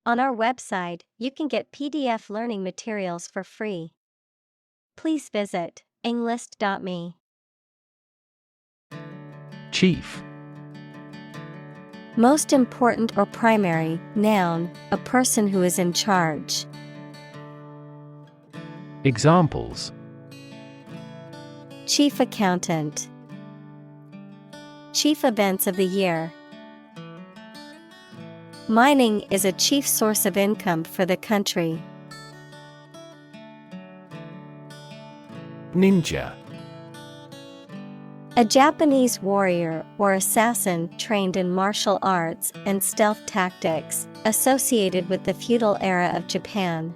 On our website, you can get PDF learning materials for free. Please visit englist.me. Chief. Most important or primary, noun, a person who is in charge. Examples: Chief accountant. Chief events of the year. Mining is a chief source of income for the country. Ninja. A Japanese warrior or assassin trained in martial arts and stealth tactics, associated with the feudal era of Japan.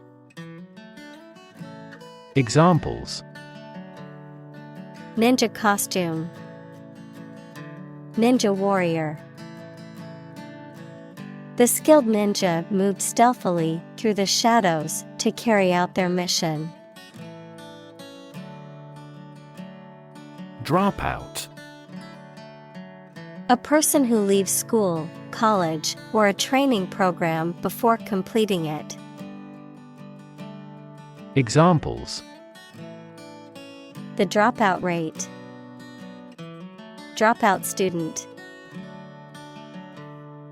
Examples: Ninja costume. Ninja warrior. The skilled ninja moved stealthily through the shadows to carry out their mission. Dropout. A person who leaves school, college, or a training program before completing it. Examples: The dropout rate. Dropout student.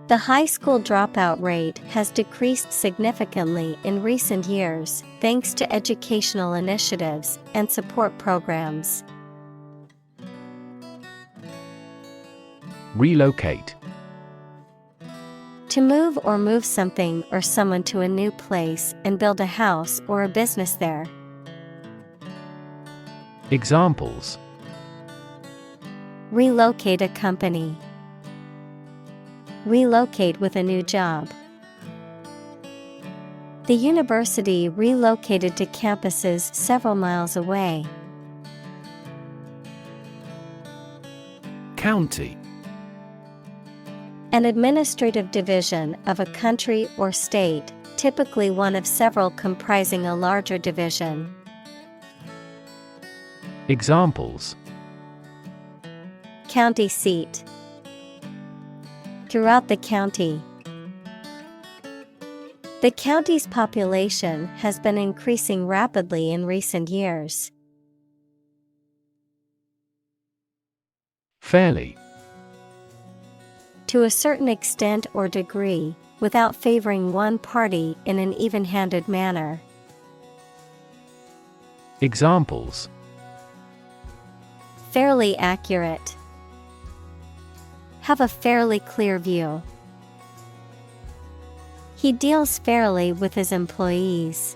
The high school dropout rate has decreased significantly in recent years, thanks to educational initiatives and support programs. Relocate. To move or move something or someone to a new place and build a house or a business there. Examples: Relocate a company. Relocate with a new job. The university relocated to campuses several miles away. County. An administrative division of a country or state, typically one of several comprising a larger division. Examples: County seat. Throughout the county. The county's population has been increasing rapidly in recent years. Fairly. To a certain extent or degree, without favoring one party in an even-handed manner. Examples: Fairly accurate. Have a fairly clear view. He deals fairly with his employees.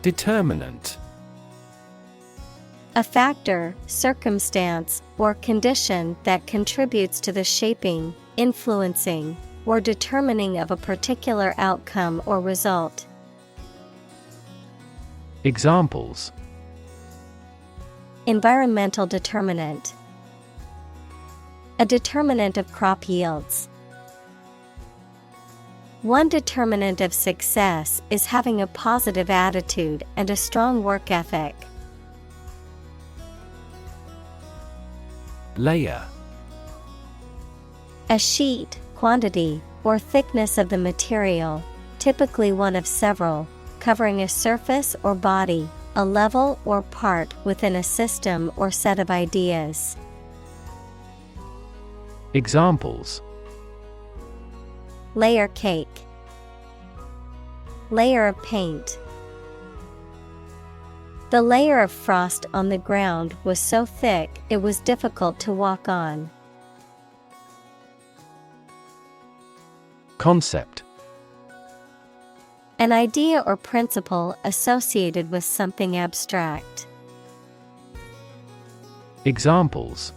Determinant. A factor, circumstance, or condition that contributes to the shaping, influencing, or determining of a particular outcome or result. Examples: Environmental determinant. A determinant of crop yields. One determinant of success is having a positive attitude and a strong work ethic. Layer. A sheet, quantity, or thickness of the material, typically one of several, covering a surface or body, a level or part within a system or set of ideas. Examples: Layer cake. Layer of paint. The layer of frost on the ground was so thick it was difficult to walk on. Concept. An idea or principle associated with something abstract. Examples: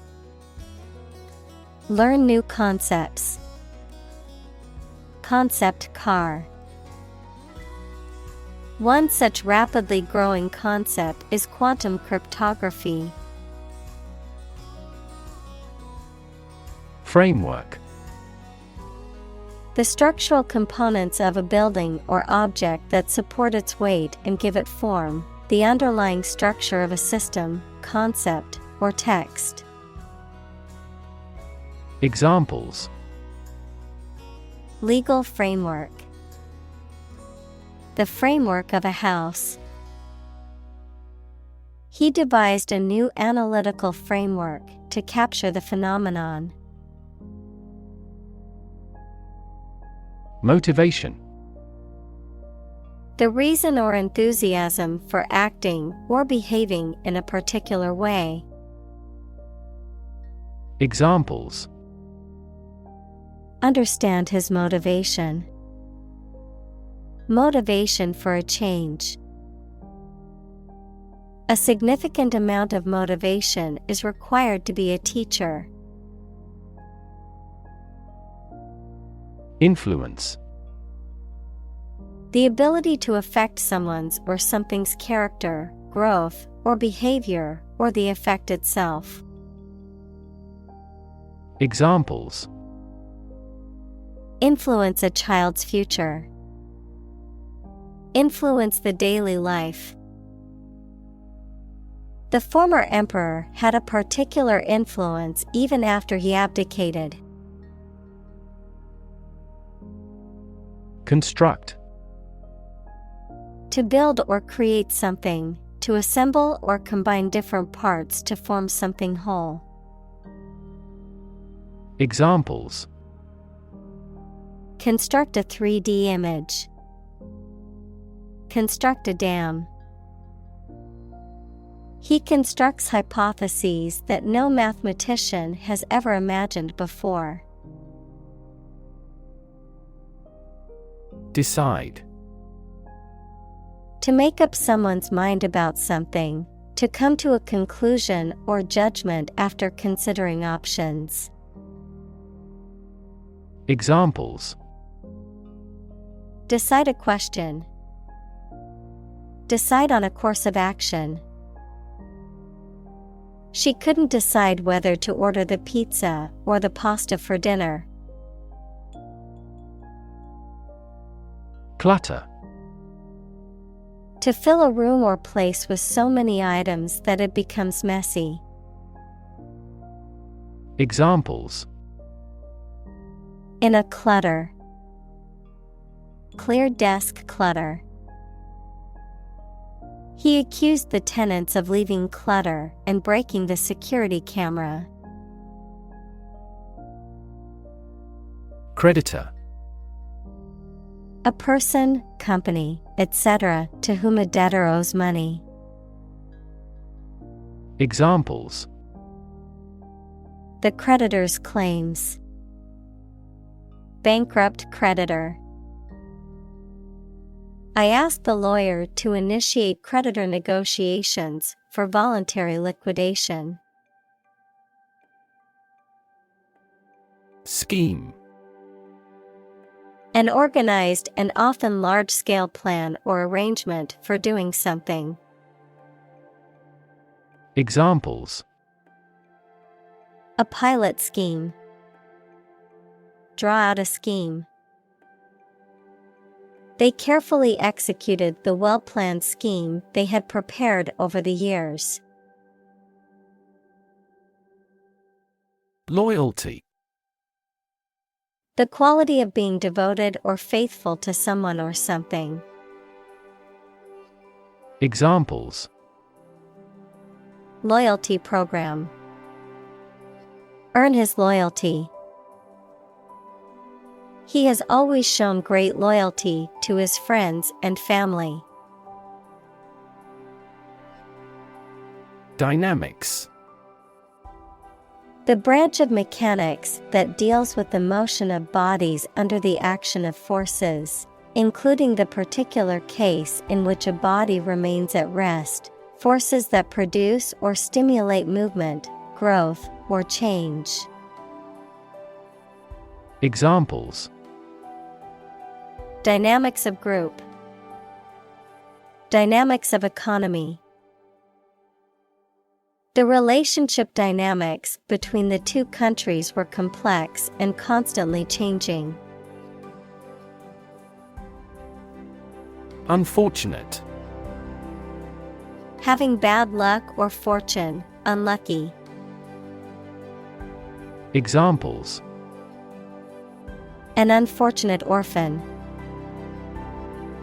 Learn new concepts. Concept car. One such rapidly growing concept is quantum cryptography. Framework. The structural components of a building or object that support its weight and give it form, the underlying structure of a system, concept, or text. Examples: Legal framework. The framework of a house. He devised a new analytical framework to capture the phenomenon. Motivation. The reason or enthusiasm for acting or behaving in a particular way. Examples. Understand his motivation. Motivation for a change. A significant amount of motivation is required to be a teacher. Influence. The ability to affect someone's or something's character, growth, or behavior, or the effect itself. Examples. Influence a child's future. Influence the daily life. The former emperor had a particular influence even after he abdicated. Construct. To build or create something, to assemble or combine different parts to form something whole. Examples. Construct a 3D image. Construct a dam. He constructs hypotheses that no mathematician has ever imagined before. Decide. To make up someone's mind about something, to come to a conclusion or judgment after considering options. Examples. Decide a question. Decide on a course of action. She couldn't decide whether to order the pizza or the pasta for dinner. Clutter. To fill a room or place with so many items that it becomes messy. Examples. In a clutter. Clear desk clutter. He accused the tenants of leaving clutter and breaking the security camera. Creditor. A person, company, etc., to whom a debtor owes money. Examples. The creditor's claims. Bankrupt creditor. I asked the lawyer to initiate creditor negotiations for voluntary liquidation. Scheme. An organized and often large-scale plan or arrangement for doing something. Examples. A pilot scheme. Draw out a scheme. They carefully executed the well-planned scheme they had prepared over the years. Loyalty. The quality of being devoted or faithful to someone or something. Examples. Loyalty program. Earn his loyalty. He has always shown great loyalty to his friends and family. Dynamics. The branch of mechanics that deals with the motion of bodies under the action of forces, including the particular case in which a body remains at rest, forces that produce or stimulate movement, growth, or change. Examples. Dynamics of group. Dynamics of economy. The relationship dynamics between the two countries were complex and constantly changing. Unfortunate. Having bad luck or fortune, unlucky. An unfortunate orphan.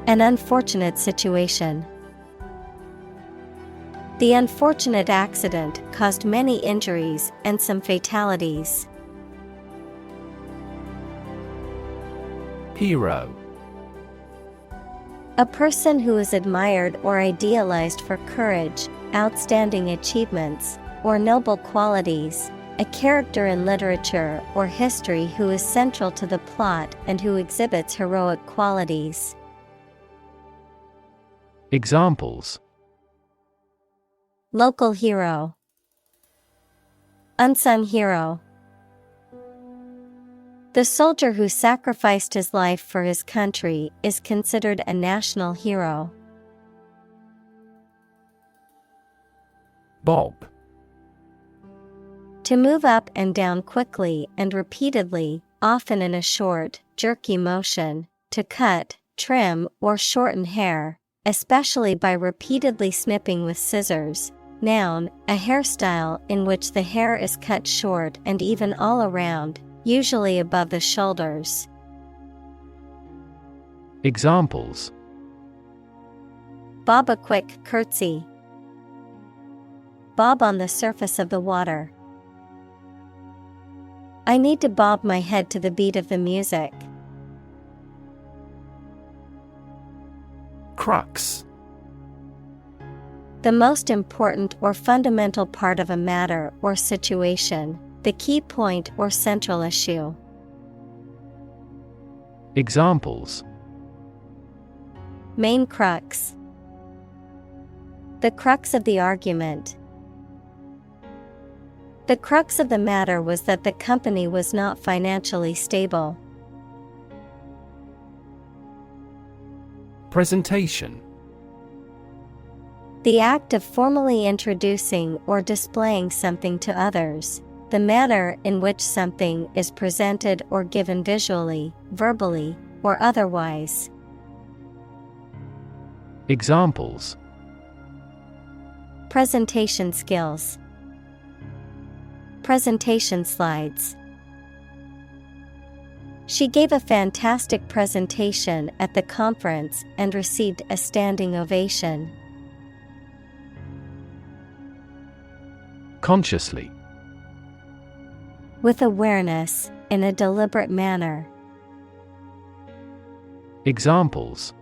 An unfortunate situation. The unfortunate accident caused many injuries and some fatalities. Hero. A person who is admired or idealized for courage, outstanding achievements, or noble qualities. A character in literature or history who is central to the plot and who exhibits heroic qualities. Examples: Local hero. Unsung hero. The soldier who sacrificed his life for his country is considered a national hero. Bob. To move up and down quickly and repeatedly, often in a short, jerky motion, to cut, trim, or shorten hair, especially by repeatedly snipping with scissors. Noun, a hairstyle in which the hair is cut short and even all around, usually above the shoulders. Examples: Bob a quick curtsy. Bob on the surface of the water. I need to bob my head to the beat of the music. Crux. The most important or fundamental part of a matter or situation, the key point or central issue. Examples: Main crux. The crux of the argument. The crux of the matter was that the company was not financially stable. Presentation. The act of formally introducing or displaying something to others. The manner in which something is presented or given visually, verbally, or otherwise. Examples: Presentation skills. Presentation slides. She gave a fantastic presentation at the conference and received a standing ovation. Consciously. With awareness, in a deliberate manner. Examples: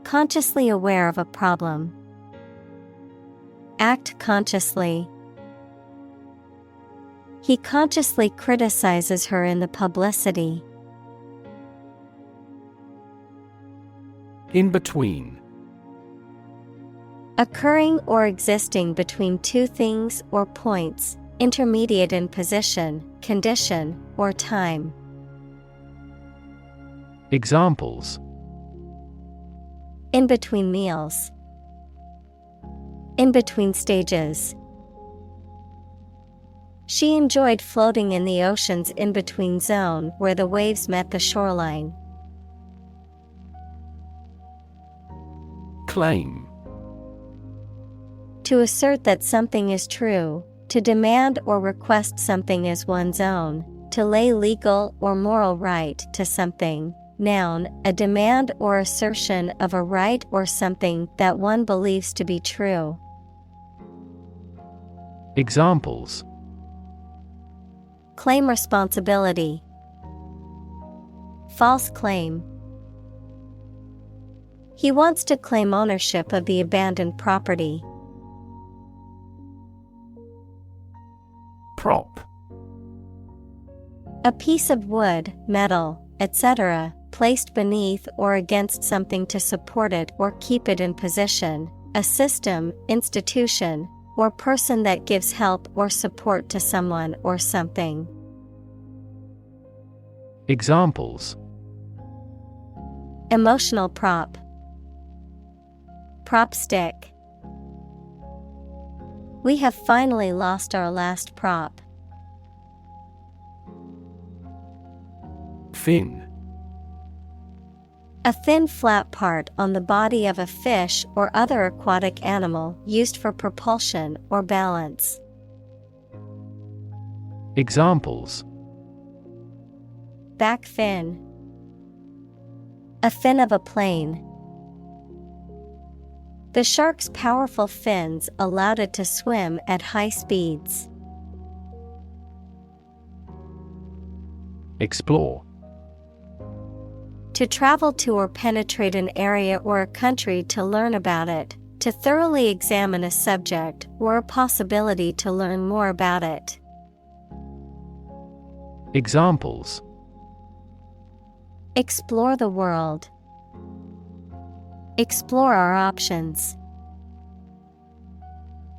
Consciously aware of a problem. Act consciously. He consciously criticizes her in the publicity. In between. Occurring or existing between two things or points, intermediate in position, condition, or time. Examples: In between meals. In between stages. She enjoyed floating in the ocean's in-between zone where the waves met the shoreline. Claim. To assert that something is true, to demand or request something as one's own, to lay legal or moral right to something. Noun, a demand or assertion of a right or something that one believes to be true. Examples: Claim responsibility. False claim. He wants to claim ownership of the abandoned property. Prop. A piece of wood, metal, etc., placed beneath or against something to support it or keep it in position, a system, institution, or person that gives help or support to someone or something. Examples: Emotional prop. Prop stick. We have finally lost our last prop. Fin. A thin flat part on the body of a fish or other aquatic animal used for propulsion or balance. Examples: Back fin. A fin of a plane. The shark's powerful fins allowed it to swim at high speeds. Explore. To travel to or penetrate an area or a country to learn about it, to thoroughly examine a subject or a possibility to learn more about it. Examples: Explore the world. Explore our options.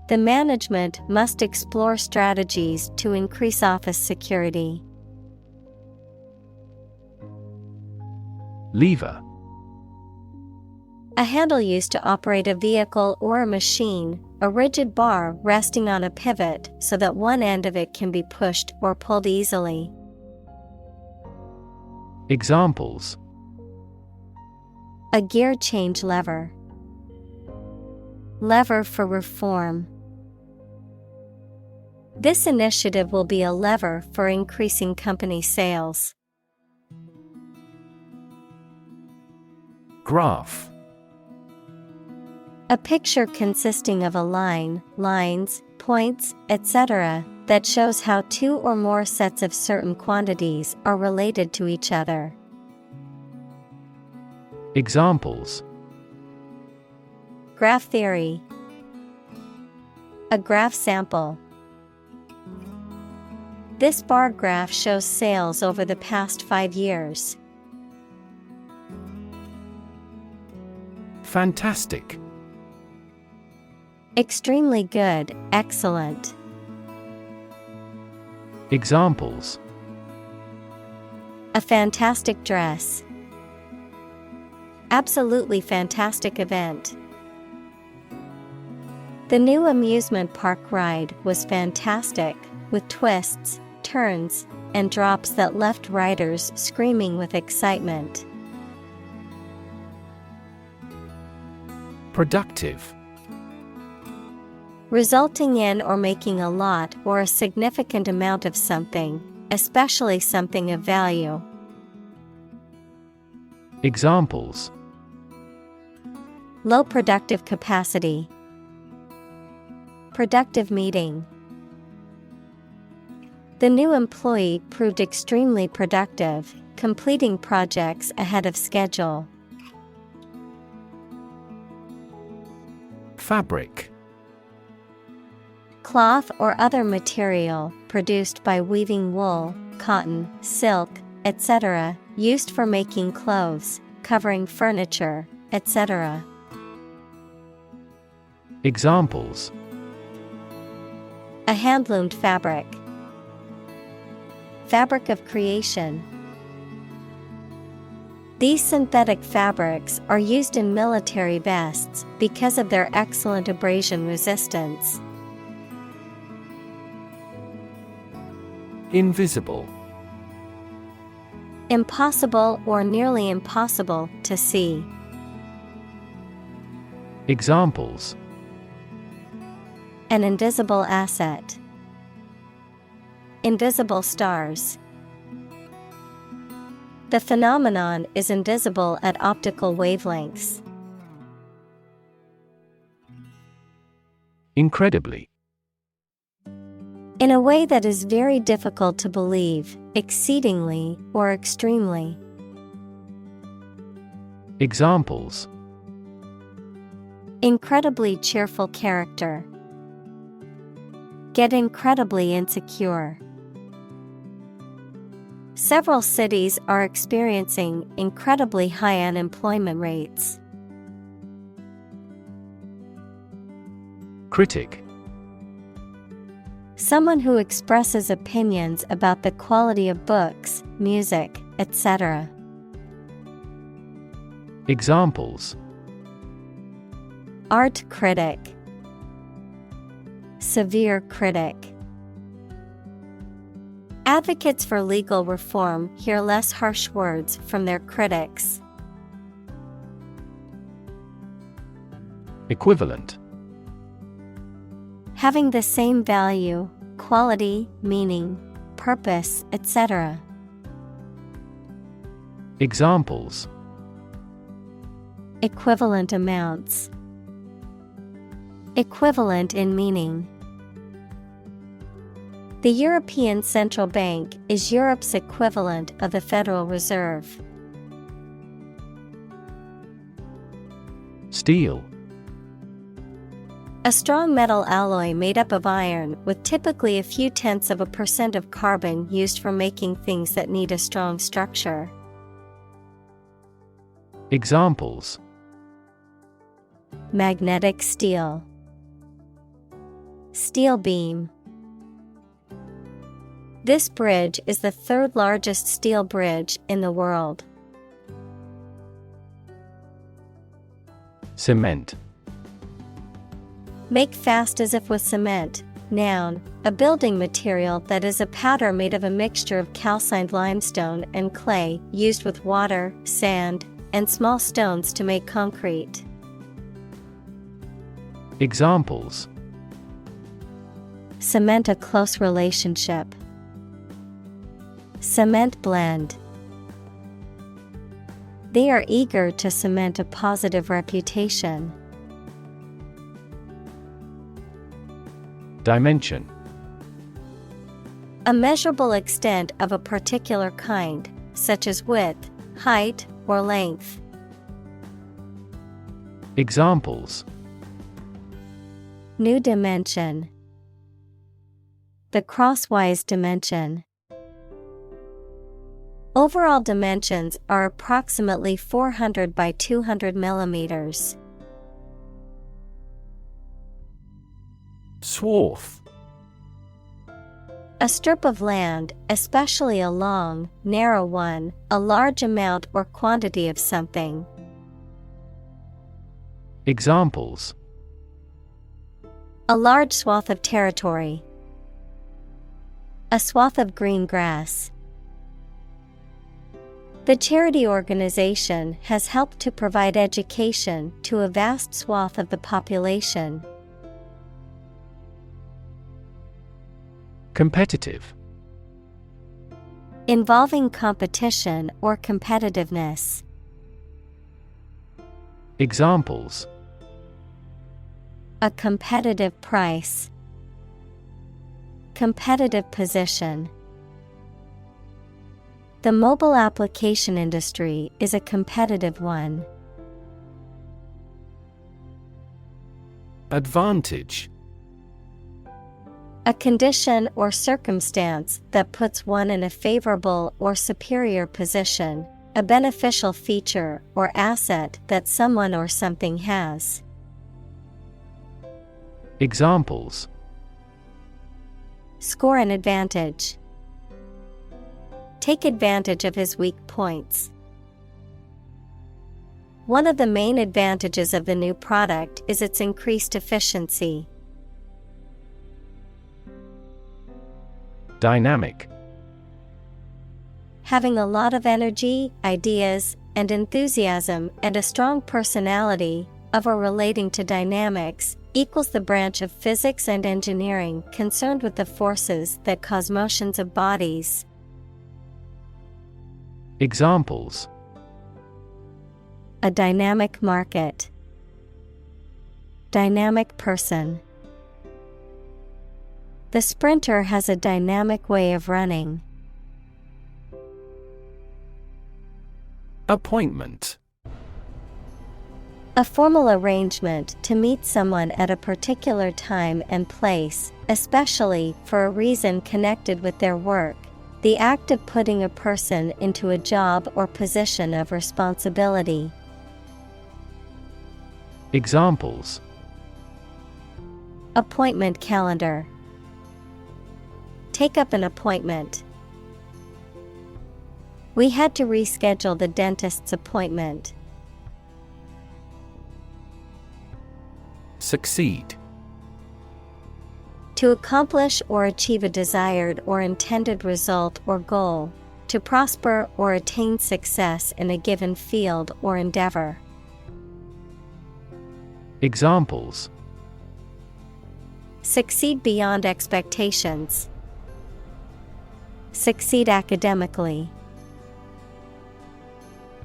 The management must explore strategies to increase office security. Lever. A handle used to operate a vehicle or a machine, a rigid bar resting on a pivot so that one end of it can be pushed or pulled easily. Examples: A gear change lever. Lever for reform. This initiative will be a lever for increasing company sales. Graph. A picture consisting of a line, lines, points, etc., that shows how two or more sets of certain quantities are related to each other. Examples: Graph theory. A graph sample. This bar graph shows sales over the past 5 years. Fantastic. Extremely good, excellent. Examples: A fantastic dress. Absolutely fantastic event. The new amusement park ride was fantastic, with twists, turns, and drops that left riders screaming with excitement. Productive. Resulting in or making a lot or a significant amount of something, especially something of value. Examples: Low productive capacity. Productive meeting. The new employee proved extremely productive, completing projects ahead of schedule. Fabric. Cloth or other material produced by weaving wool, cotton, silk, etc., used for making clothes, covering furniture, etc. Examples: A hand-loomed fabric. Fabric of creation. These synthetic fabrics are used in military vests because of their excellent abrasion resistance. Invisible. Impossible or nearly impossible to see. Examples: An invisible asset. Invisible stars. The phenomenon is invisible at optical wavelengths. Incredibly. In a way that is very difficult to believe, exceedingly or extremely. Examples: Incredibly cheerful character. Get incredibly insecure. Several cities are experiencing incredibly high unemployment rates. Critic. Someone who expresses opinions about the quality of books, music, etc. Examples: Art critic. Severe critic. Advocates for legal reform hear less harsh words from their critics. Equivalent. Having the same value, quality, meaning, purpose, etc. Examples. Equivalent amounts. Equivalent in meaning. The European Central Bank is Europe's equivalent of the Federal Reserve. Steel. A strong metal alloy made up of iron with typically a few tenths of a % of carbon used for making things that need a strong structure. Examples. Magnetic steel. Steel beam. This bridge is the third largest steel bridge in the world. Cement. Make fast as if with cement. Noun, a building material that is a powder made of a mixture of calcined limestone and clay used with water, sand, and small stones to make concrete. Examples. Cement a close relationship. Cement blend. They are eager to cement a positive reputation. Dimension. A measurable extent of a particular kind, such as width, height, or length. Examples. New dimension. The crosswise dimension. Overall dimensions are approximately 400 by 200 millimeters. Swath. A strip of land, especially a long, narrow one, a large amount or quantity of something. Examples. A large swath of territory. A swath of green grass. The charity organization has helped to provide education to a vast swath of the population. Competitive. Involving competition or competitiveness. Examples. A competitive price. Competitive position. The mobile application industry is a competitive one. Advantage. A condition or circumstance that puts one in a favorable or superior position, a beneficial feature or asset that someone or something has. Examples. Score an advantage. Take advantage of his weak points. One of the main advantages of the new product is its increased efficiency. Dynamic. Having a lot of energy, ideas, and enthusiasm and a strong personality, of or relating to dynamics, equals the branch of physics and engineering concerned with the forces that cause motions of bodies. Examples. A dynamic market. Dynamic person. The sprinter has a dynamic way of running. Appointment. A formal arrangement to meet someone at a particular time and place, especially for a reason connected with their work. The act of putting a person into a job or position of responsibility. Examples. Appointment calendar. Take up an appointment. We had to reschedule the dentist's appointment. Succeed. To accomplish or achieve a desired or intended result or goal. To prosper or attain success in a given field or endeavor. Examples. Succeed beyond expectations. Succeed academically.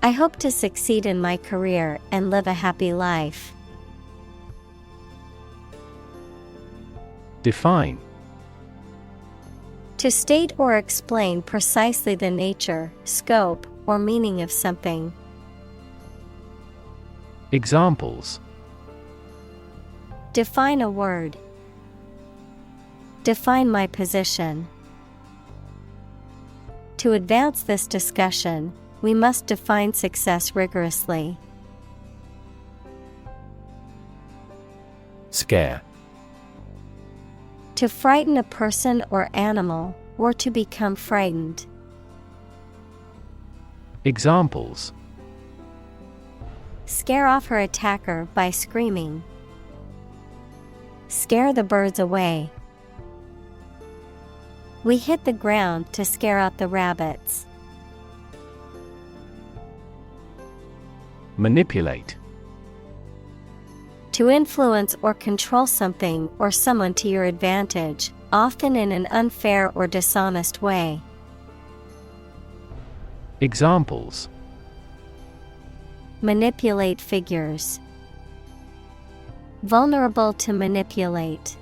I hope to succeed in my career and live a happy life. Define. To state or explain precisely the nature, scope, or meaning of something. Examples. Define a word. Define my position. To advance this discussion, we must define success rigorously. Scare. To frighten a person or animal, or to become frightened. Examples. Scare off her attacker by screaming. Scare the birds away. We hit the ground to scare out the rabbits. Manipulate. To influence or control something or someone to your advantage, often in an unfair or dishonest way. Examples. Manipulate figures. Vulnerable to manipulate.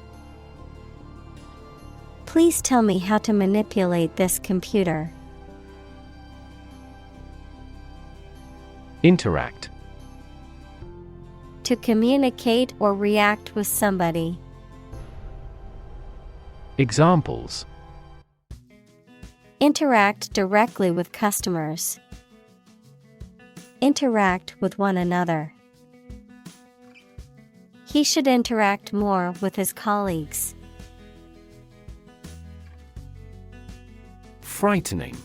Please tell me how to manipulate this computer. Interact. To communicate or react with somebody. Examples. Interact directly with customers. Interact with one another. He should interact more with his colleagues. Frightening.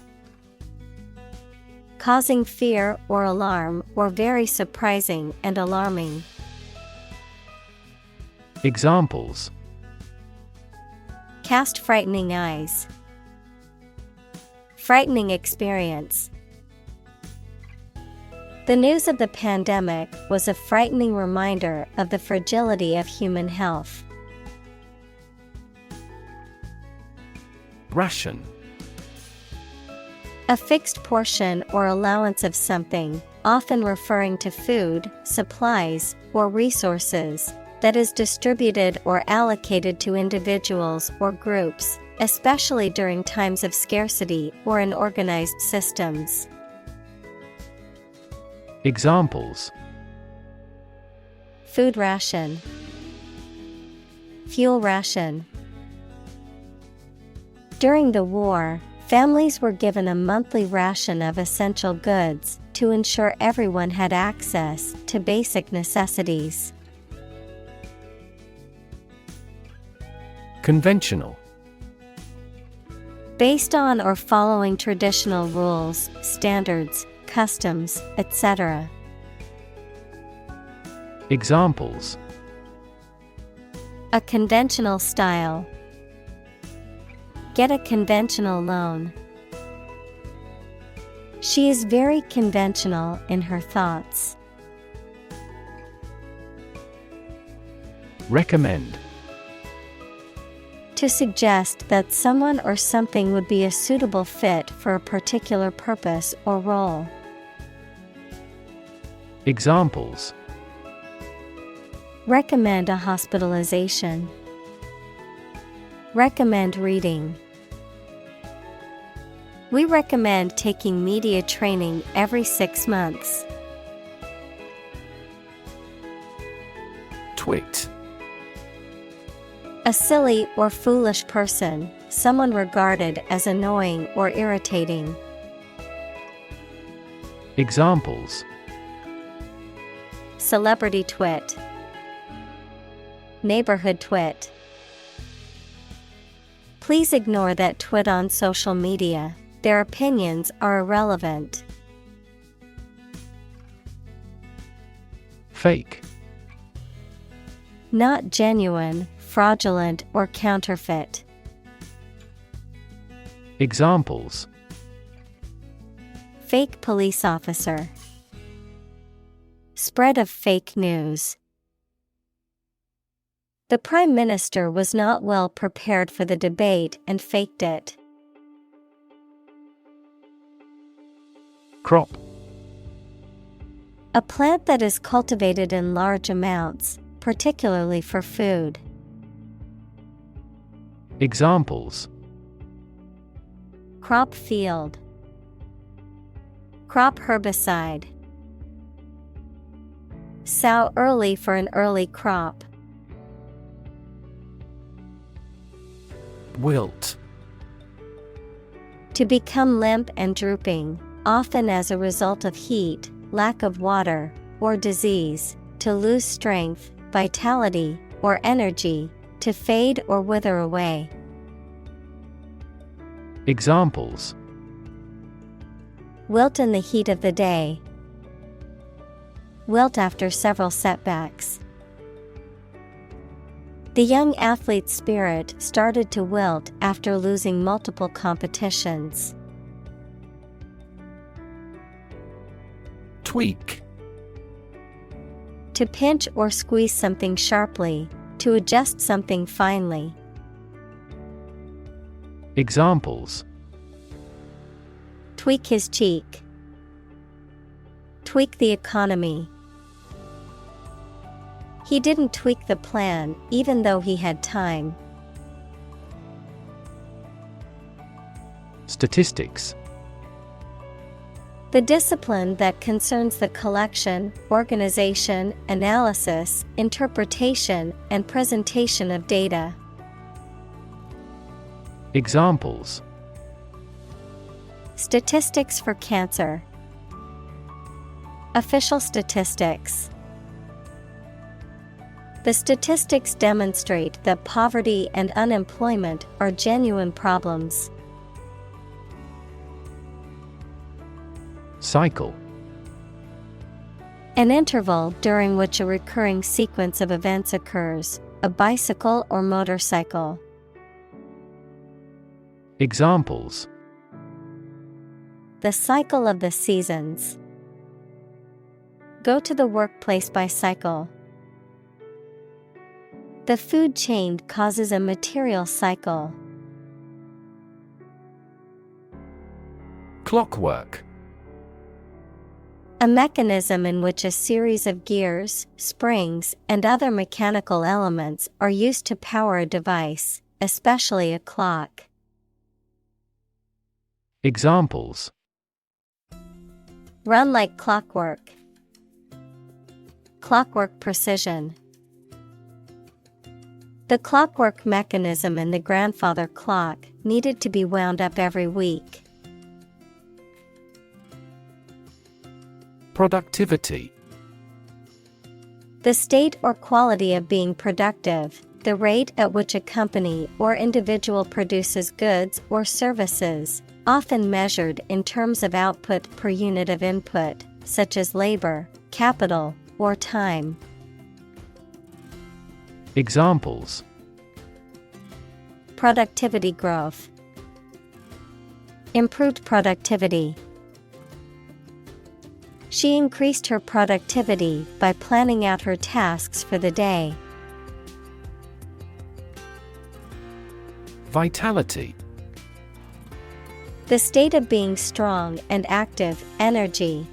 Causing fear or alarm, or very surprising and alarming. Examples. Cast frightening eyes. Frightening experience. The news of the pandemic was a frightening reminder of the fragility of human health. Ration. A fixed portion or allowance of something, often referring to food, supplies, or resources, that is distributed or allocated to individuals or groups, especially during times of scarcity or in organized systems. Examples. Food ration. Fuel ration. During the war, families were given a monthly ration of essential goods to ensure everyone had access to basic necessities. Conventional. Based on or following traditional rules, standards, customs, etc. Examples. A conventional style. Get a conventional loan. She is very conventional in her thoughts. Recommend. To suggest that someone or something would be a suitable fit for a particular purpose or role. Examples. Recommend a hospitalization. Recommend reading. We recommend taking media training every 6 months. Twit. A silly or foolish person, someone regarded as annoying or irritating. Examples. Celebrity twit. Neighborhood twit. Please ignore that twit on social media. Their opinions are irrelevant. Fake. Not genuine, fraudulent, or counterfeit. Examples. Fake police officer. Spread of fake news. The Prime Minister was not well prepared for the debate and faked it. Crop. A plant that is cultivated in large amounts, particularly for food. Examples: Crop field. Crop herbicide. Sow early for an early crop. Wilt. To become limp and drooping, often as a result of heat, lack of water, or disease. To lose strength, vitality, or energy. To fade or wither away. Examples: Wilt in the heat of the day. Wilt after several setbacks. The young athlete's spirit started to wilt after losing multiple competitions. Tweak. To pinch or squeeze something sharply, to adjust something finely. Examples: Tweak his cheek. Tweak the economy. He didn't tweak the plan, even though he had time. Statistics. The discipline that concerns the collection, organization, analysis, interpretation, and presentation of data. Examples: Statistics for cancer. Official statistics. The statistics demonstrate that poverty and unemployment are genuine problems. Cycle. An interval during which a recurring sequence of events occurs, a bicycle or motorcycle. Examples: The cycle of the seasons. Go to the workplace by cycle. The food chain causes a material cycle. Clockwork. A mechanism in which a series of gears, springs, and other mechanical elements are used to power a device, especially a clock. Examples: Run like clockwork. Clockwork precision. The clockwork mechanism in the grandfather clock needed to be wound up every week. Productivity. The state or quality of being productive, the rate at which a company or individual produces goods or services, often measured in terms of output per unit of input, such as labor, capital, or time. Examples: Productivity growth. Improved productivity. She increased her productivity by planning out her tasks for the day. Vitality. The state of being strong and active, energy.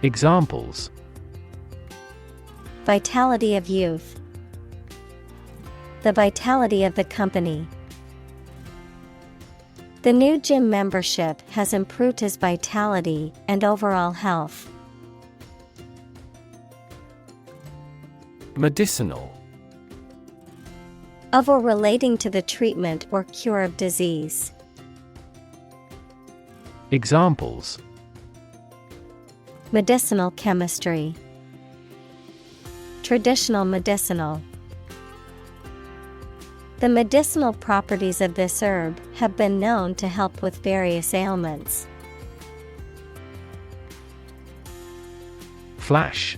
Examples: Vitality of youth. The vitality of the company. The new gym membership has improved his vitality and overall health. Medicinal. Of or relating to the treatment or cure of disease. Examples: Medicinal chemistry. Traditional medicinal. The medicinal properties of this herb have been known to help with various ailments. Flash.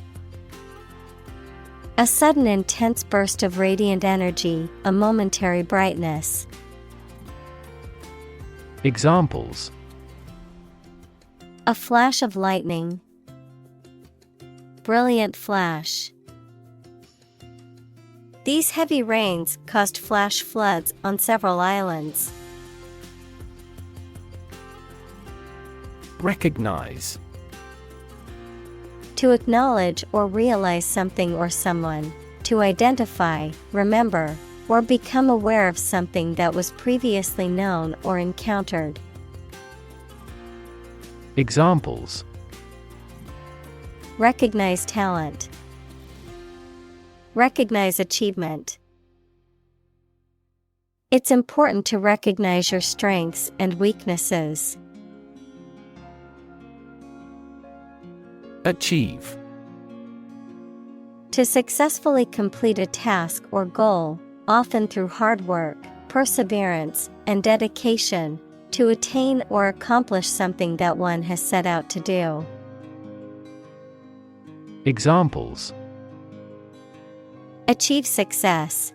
A sudden intense burst of radiant energy, a momentary brightness. Examples: A flash of lightning. Brilliant flash. These heavy rains caused flash floods on several islands. Recognize. To acknowledge or realize something or someone, to identify, remember, or become aware of something that was previously known or encountered. Examples: Recognize talent. Recognize achievement. It's important to recognize your strengths and weaknesses. Achieve. To successfully complete a task or goal, often through hard work, perseverance, and dedication, to attain or accomplish something that one has set out to do. Examples: Achieve success.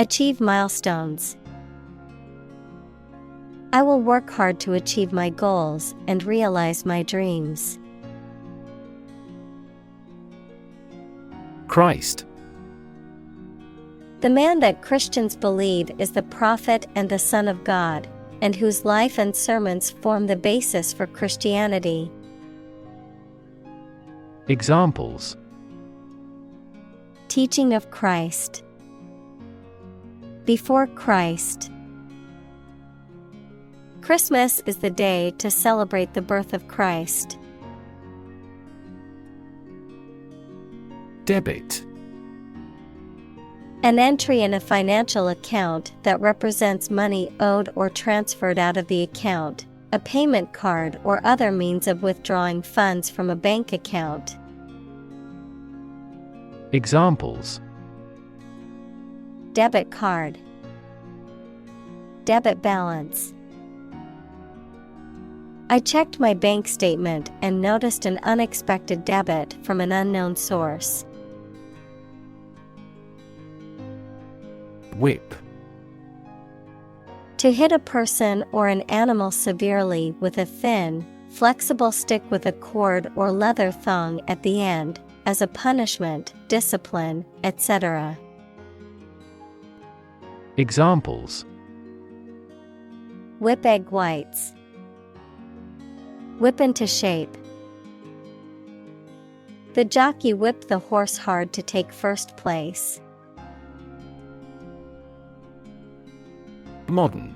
Achieve milestones. I will work hard to achieve my goals and realize my dreams. Christ. The man that Christians believe is the prophet and the Son of God, and whose life and sermons form the basis for Christianity. Examples: Teaching of Christ. Before Christ. Christmas is the day to celebrate the birth of Christ. Debit. An entry in a financial account that represents money owed or transferred out of the account, a payment card or other means of withdrawing funds from a bank account. Examples: Debit card. Debit balance. I checked my bank statement and noticed an unexpected debit from an unknown source. Whip. To hit a person or an animal severely with a thin, flexible stick with a cord or leather thong at the end, as a punishment, discipline, etc. Examples: Whip egg whites. Whip into shape. The jockey whipped the horse hard to take first place. Modern.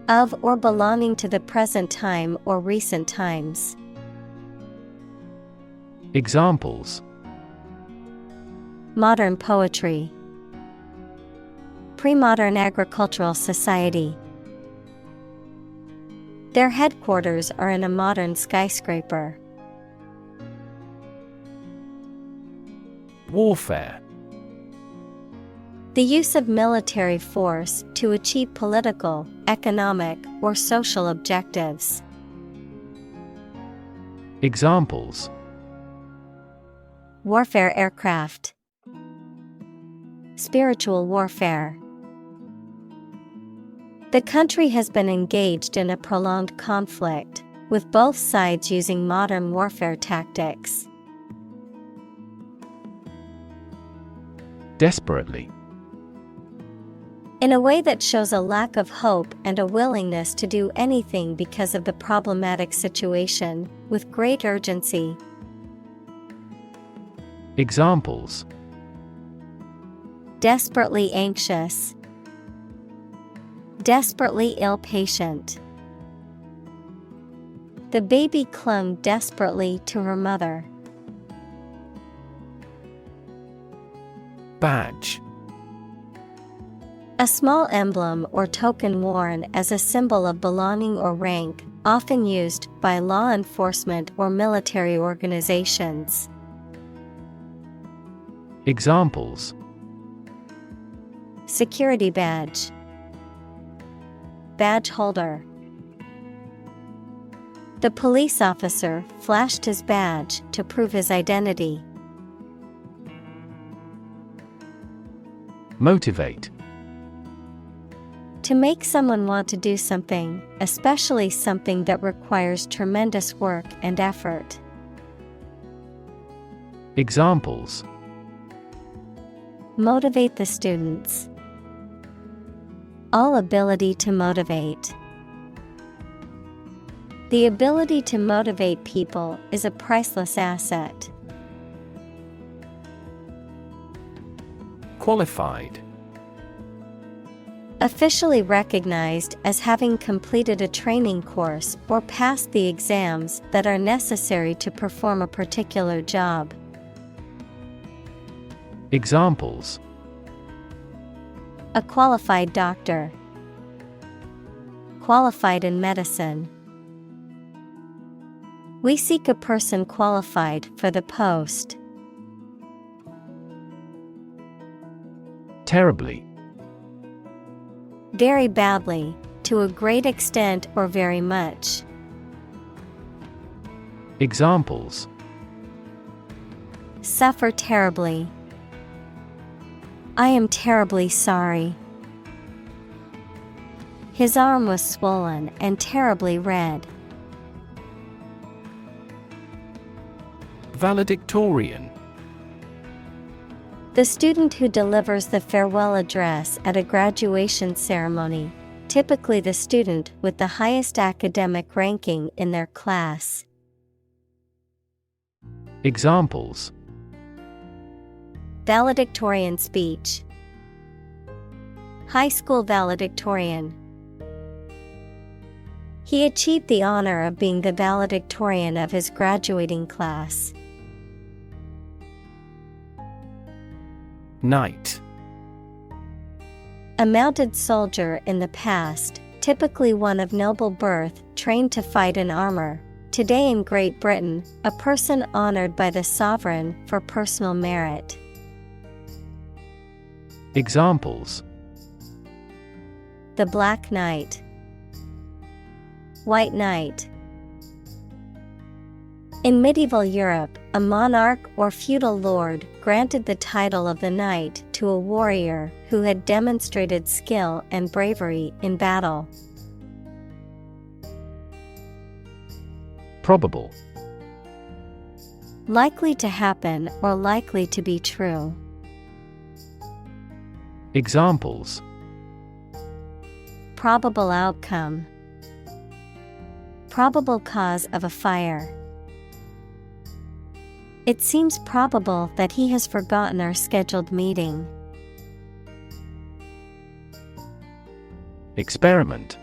Of or belonging to the present time or recent times. Examples: Modern poetry. Pre-modern agricultural society. Their headquarters are in a modern skyscraper. Warfare. The use of military force to achieve political, economic, or social objectives. Examples: Warfare aircraft. Spiritual warfare. The country has been engaged in a prolonged conflict, with both sides using modern warfare tactics. Desperately. In a way that shows a lack of hope and a willingness to do anything because of the problematic situation, with great urgency. Examples: Desperately anxious. Desperately ill patient. The baby clung desperately to her mother. Badge. A small emblem or token worn as a symbol of belonging or rank, often used by law enforcement or military organizations. Examples: Security badge. Badge holder. The police officer flashed his badge to prove his identity. Motivate. To make someone want to do something, especially something that requires tremendous work and effort. Examples: Motivate the students. All ability to motivate. The ability to motivate people is a priceless asset. Qualified. Officially recognized as having completed a training course or passed the exams that are necessary to perform a particular job. Examples: A qualified doctor. Qualified in medicine. We seek a person qualified for the post. Terribly. Very badly, to a great extent or very much. Examples: Suffer terribly. I am terribly sorry. His arm was swollen and terribly red. Valedictorian. The student who delivers the farewell address at a graduation ceremony, typically the student with the highest academic ranking in their class. Examples: Valedictorian speech. High school valedictorian. He achieved the honor of being the valedictorian of his graduating class. Knight. A mounted soldier in the past, typically one of noble birth, trained to fight in armor. Today in Great Britain, a person honored by the sovereign for personal merit. Examples: The Black Knight. White Knight. In medieval Europe, a monarch or feudal lord granted the title of the knight to a warrior who had demonstrated skill and bravery in battle. Probable. Likely to happen or likely to be true. Examples: Probable outcome. Probable cause of a fire. It seems probable that he has forgotten our scheduled meeting. Experiment.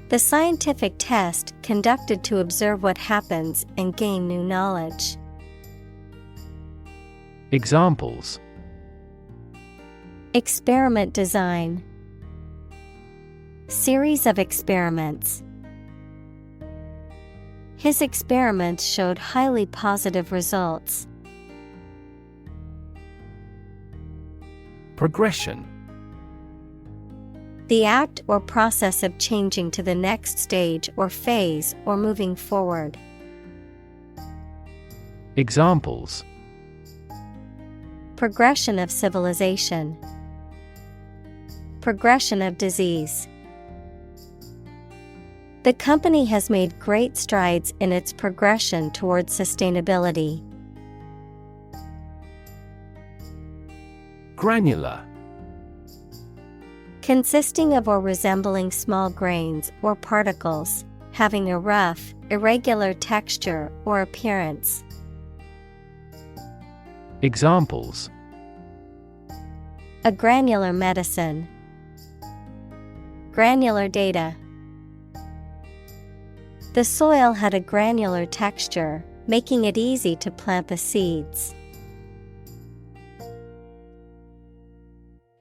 The scientific test conducted to observe what happens and gain new knowledge. Examples: Experiment design. Series of experiments. His experiments showed highly positive results. Progression. The act or process of changing to the next stage or phase or moving forward. Examples: Progression of civilization. Progression of disease. The company has made great strides in its progression towards sustainability. Granular. Consisting of or resembling small grains or particles, having a rough, irregular texture or appearance. Examples: A granular medicine. Granular data. The soil had a granular texture, making it easy to plant the seeds.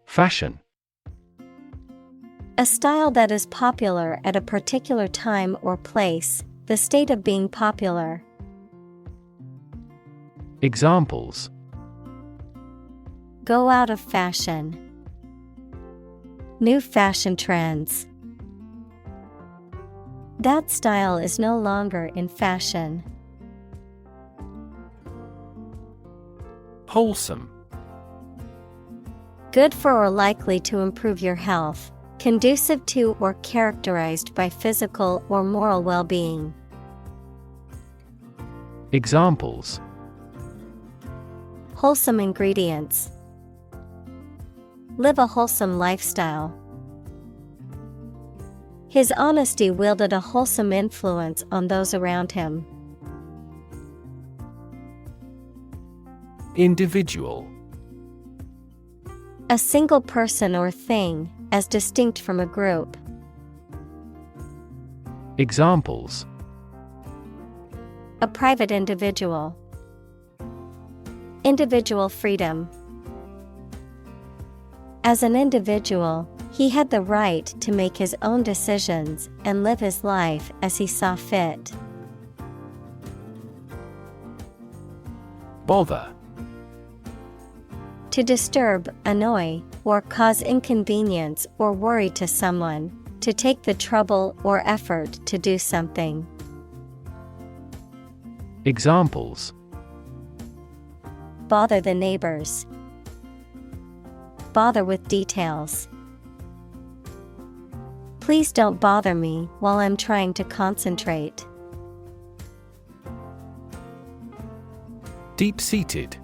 Fashion. A style that is popular at a particular time or place, the state of being popular. Examples: Go out of fashion. New fashion trends. That style is no longer in fashion. Wholesome. Good for or likely to improve your health, conducive to or characterized by physical or moral well-being. Examples: Wholesome ingredients. Live a wholesome lifestyle. His honesty wielded a wholesome influence on those around him. Individual. A single person or thing, as distinct from a group. Examples: A private individual. Individual freedom. As an individual, he had the right to make his own decisions and live his life as he saw fit. Bother. To disturb, annoy, or cause inconvenience or worry to someone, to take the trouble or effort to do something. Examples: Bother the neighbors. Bother with details. Please don't bother me while I'm trying to concentrate. Deep-seated.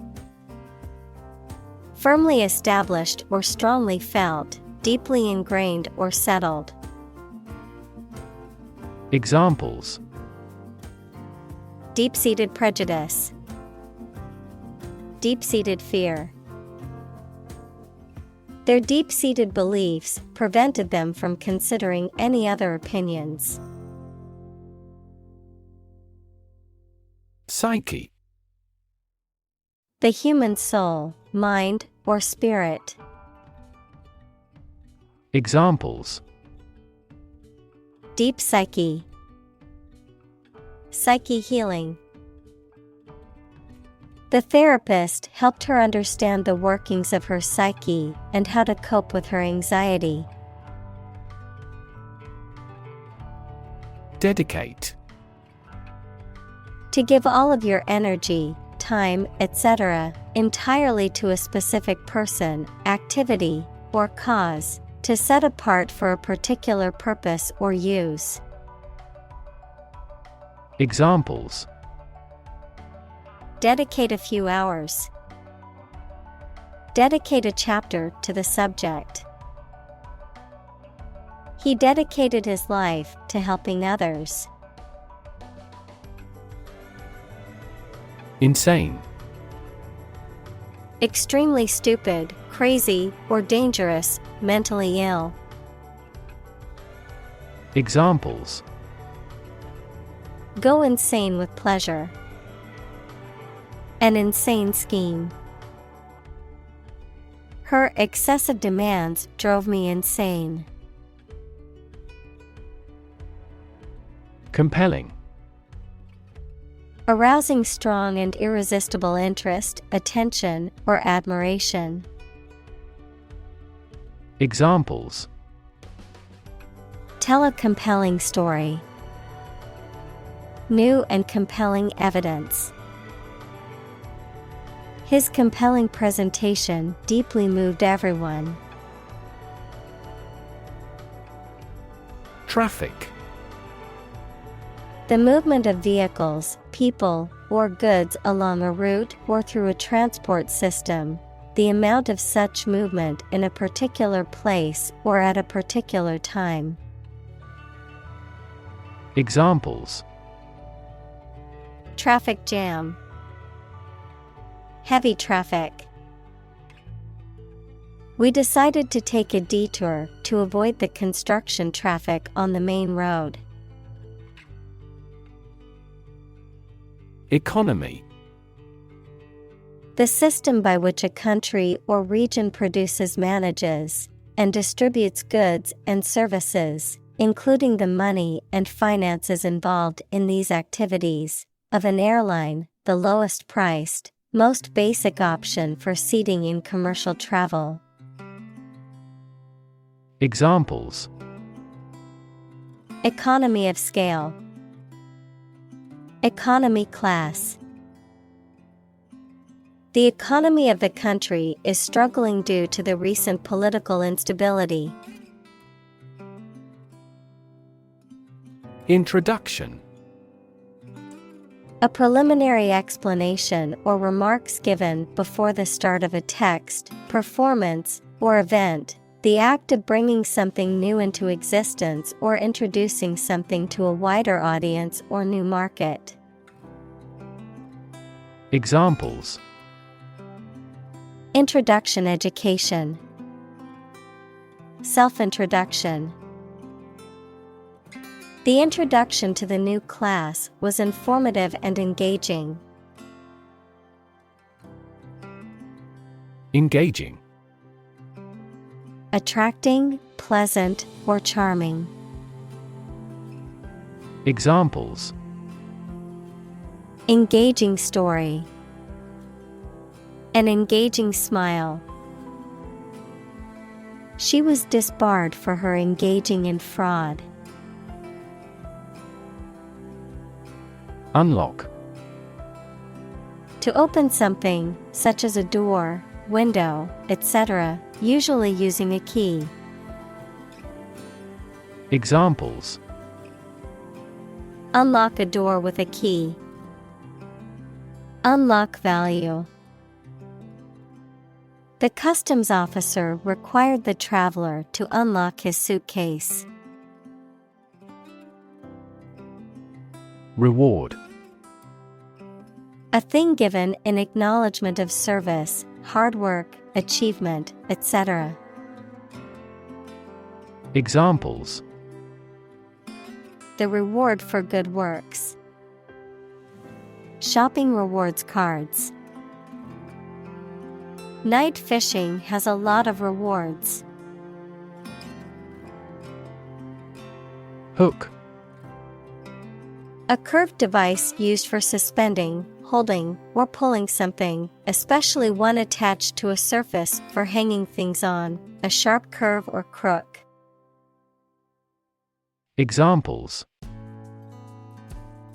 Firmly established or strongly felt, deeply ingrained or settled. Examples: Deep-seated prejudice. Deep-seated fear. Their deep-seated beliefs prevented them from considering any other opinions. Psyche. The human soul, mind, or spirit. Examples: Deep psyche. Psyche healing. The therapist helped her understand the workings of her psyche and how to cope with her anxiety. Dedicate. To give all of your energy, time, etc., entirely to a specific person, activity, or cause, to set apart for a particular purpose or use. Examples: Dedicate a few hours. Dedicate a chapter to the subject. He dedicated his life to helping others. Insane. Extremely stupid, crazy, or dangerous, mentally ill. Examples: Go insane with pleasure. An insane scheme. Her excessive demands drove me insane. Compelling. Arousing strong and irresistible interest, attention, or admiration. Examples: Tell a compelling story. New and compelling evidence. His compelling presentation deeply moved everyone. Traffic. The movement of vehicles, people, or goods along a route or through a transport system, the amount of such movement in a particular place or at a particular time. Examples: Traffic jam. Heavy traffic. We decided to take a detour to avoid the construction traffic on the main road. Economy. The system by which a country or region produces, manages, and distributes goods and services, including the money and finances involved in these activities, of an airline, the lowest priced, most basic option for seating in commercial travel. Examples: Economy of scale. Economy class. The economy of the country is struggling due to the recent political instability. Introduction. A preliminary explanation or remarks given before the start of a text, performance, or event, The act of bringing something new into existence or introducing something to a wider audience or new market. Examples: Introduction education. Self-introduction. The introduction to the new class was informative and engaging. Engaging. Attracting, pleasant, or charming. Examples: Engaging story. An engaging smile. She was disbarred for her engaging in fraud. Unlock. To open something, such as a door, window, etc., usually using a key. Examples: Unlock a door with a key. Unlock value. The customs officer required the traveler to unlock his suitcase. Reward. A thing given in acknowledgement of service, hard work, achievement, etc. Examples: The reward for good works. Shopping rewards cards. Night fishing has a lot of rewards. Hook. A curved device used for suspending, holding, or pulling something, especially one attached to a surface for hanging things on, a sharp curve or crook. Examples: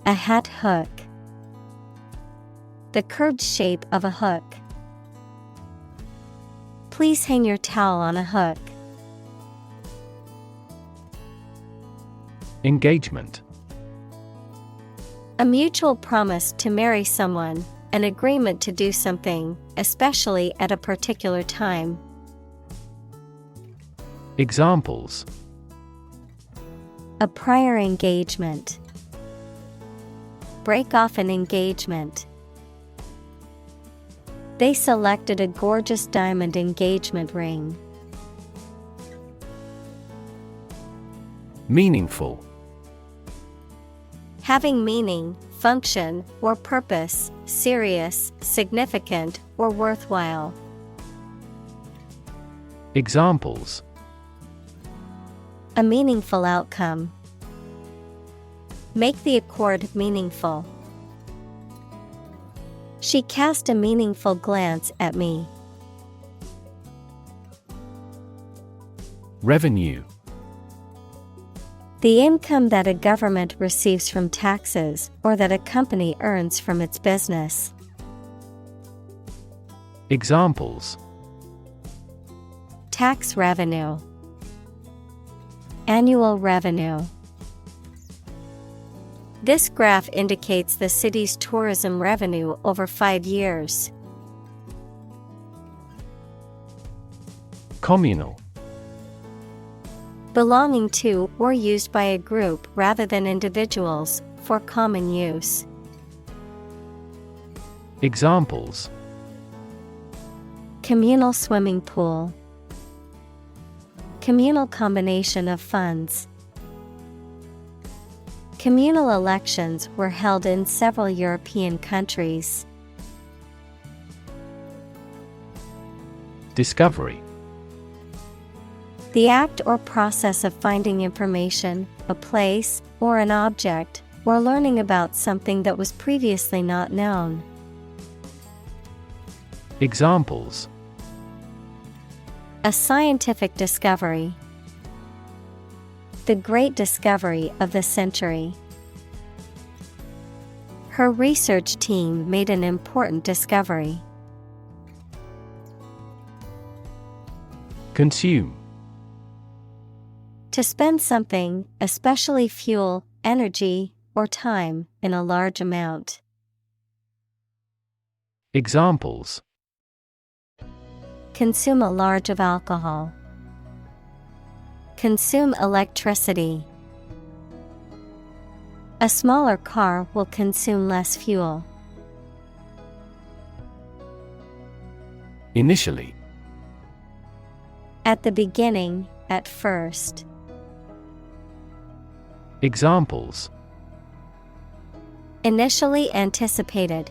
A hat hook. The curved shape of a hook. Please hang your towel on a hook. Engagement. A mutual promise to marry someone, an agreement to do something, especially at a particular time. Examples: A prior engagement. Break off an engagement. They selected a gorgeous diamond engagement ring. Meaningful. Having meaning, function, or purpose, serious, significant, or worthwhile. Examples: A meaningful outcome. Make the accord meaningful. She cast a meaningful glance at me. Revenue. The income that a government receives from taxes or that a company earns from its business. Examples: Tax revenue. Annual revenue. This graph indicates the city's tourism revenue over 5 years. Communal. Belonging to or used by a group rather than individuals, for common use. Examples: Communal swimming pool. Communal combination of funds. Communal elections were held in several European countries. Discovery. The act or process of finding information, a place, or an object, or learning about something that was previously not known. Examples: A scientific discovery. The great discovery of the century. Her research team made an important discovery. Consume. To spend something, especially fuel, energy, or time, in a large amount. Examples: Consume a large of alcohol. consume electricity. A smaller car will consume less fuel. Initially. At the beginning, at first. Examples: Initially anticipated.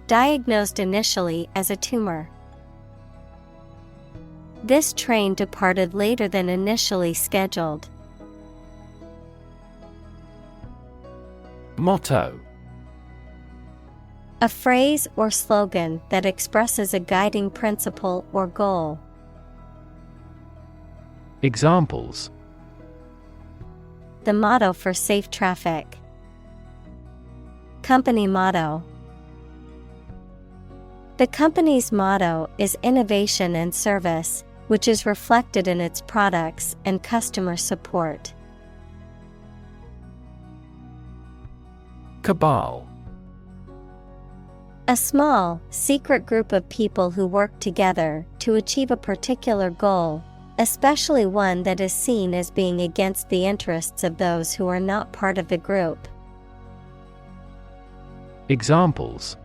Diagnosed initially as a tumor. This train departed later than initially scheduled. Motto: A phrase or slogan that expresses a guiding principle or goal. Examples: The motto for safe traffic. Company motto. The company's motto is innovation and service, which is reflected in its products and customer support. Cabal: A small, secret group of people who work together to achieve a particular goal, especially one that is seen as being against the interests of those who are not part of the group. Examples: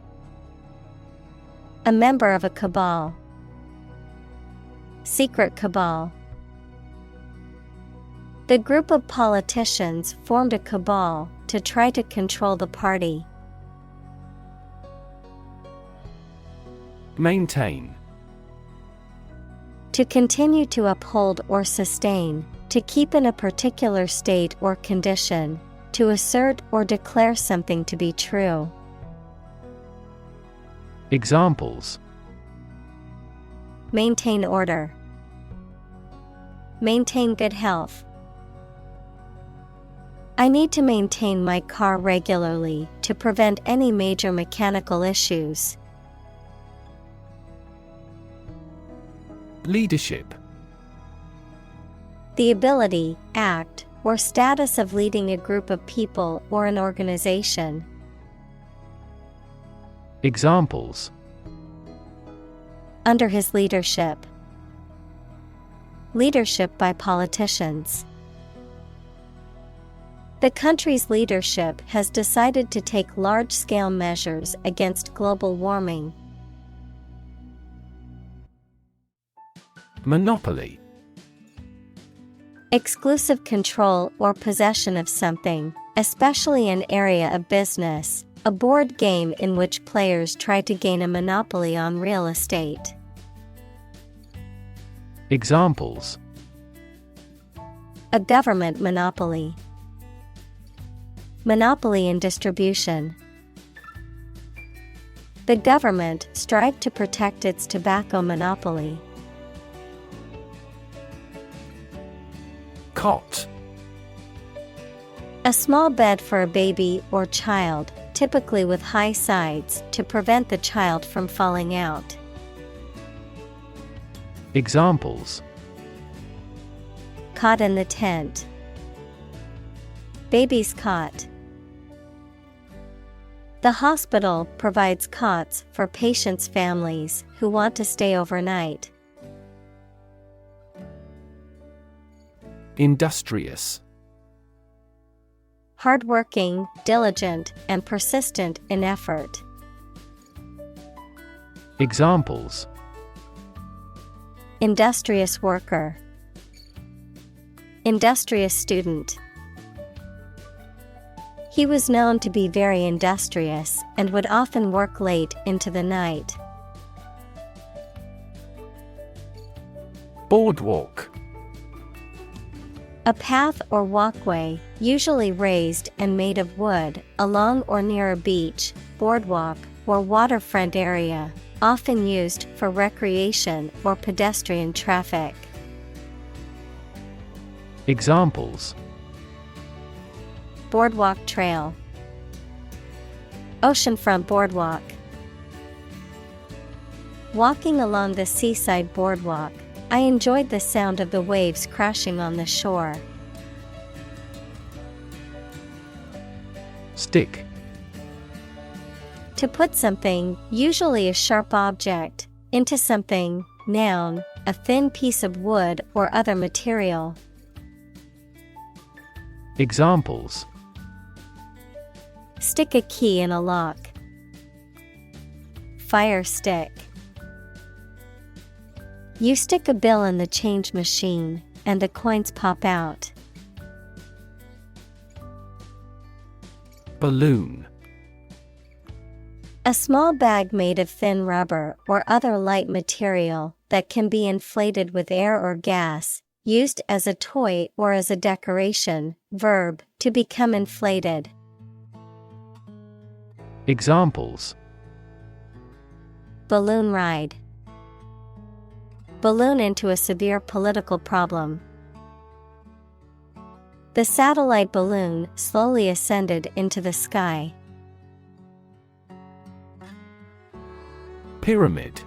A member of a cabal. Secret cabal. The group of politicians formed a cabal to try to control the party. Maintain: To continue to uphold or sustain, to keep in a particular state or condition, to assert or declare something to be true. Examples: Maintain order. Maintain good health. I need to maintain my car regularly to prevent any major mechanical issues. Leadership: The ability, act, or status of leading a group of people or an organization. Examples: Under his leadership. Leadership by politicians. The country's leadership has decided to take large-scale measures against global warming. Monopoly: Exclusive control or possession of something, especially an area of business, a board game in which players try to gain a monopoly on real estate. Examples: A government monopoly. Monopoly in distribution. The government strived to protect its tobacco monopoly. Cot: A small bed for a baby or child, typically with high sides to prevent the child from falling out. Examples: Cot in the tent. Baby's cot. The hospital provides cots for patients' families who want to stay overnight. Industrious: Hardworking, diligent, and persistent in effort. Examples: Industrious worker. Industrious student. He was known to be very industrious and would often work late into the night. Boardwalk: A path or walkway, usually raised and made of wood, along or near a beach, boardwalk, or waterfront area, often used for recreation or pedestrian traffic. Examples: Boardwalk trail. Oceanfront boardwalk. Walking along the seaside boardwalk, I enjoyed the sound of the waves crashing on the shore. Stick: To put something, usually a sharp object, into something, Noun, a thin piece of wood or other material. Examples: Stick a key in a lock. Fire stick. You stick a bill in the change machine, and the coins pop out. Balloon. A small bag made of thin rubber or other light material that can be inflated with air or gas, used as a toy or as a decoration. Verb, to become inflated. Examples: Balloon ride. Balloon into a severe political problem. The satellite balloon slowly ascended into the sky. Pyramid.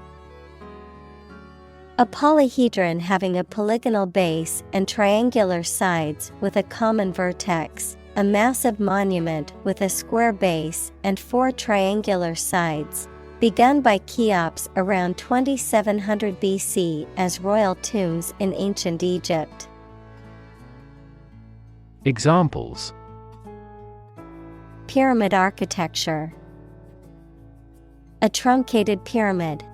A polyhedron having a polygonal base and triangular sides with a common vertex. A massive monument with a square base and 4 triangular sides. Begun by Cheops around 2700 BC as royal tombs in ancient Egypt. Examples: Pyramid architecture. A truncated pyramid.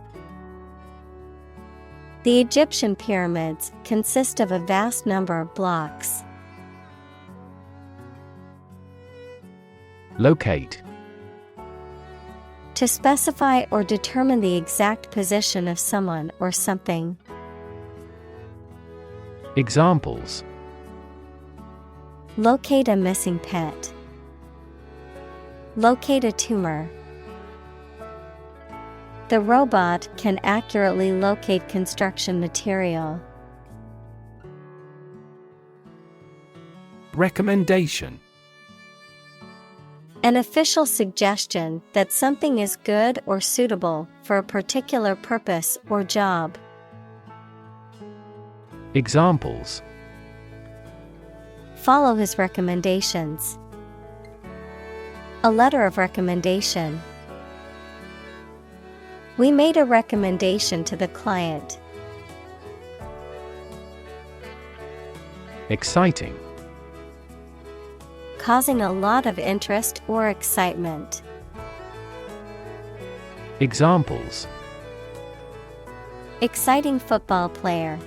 The Egyptian pyramids consist of a vast number of blocks. Locate. To specify or determine the exact position of someone or something. Examples: Locate a missing pet. Locate a tumor. The robot can accurately locate construction material. Recommendation. An official suggestion that something is good or suitable for a particular purpose or job. Examples: Follow his recommendations. A letter of recommendation. We made a recommendation to the client. Exciting. Causing a lot of interest or excitement. Examples: Exciting football player.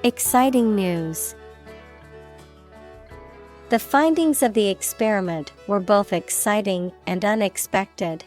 Exciting news. The findings of the experiment were both exciting and unexpected.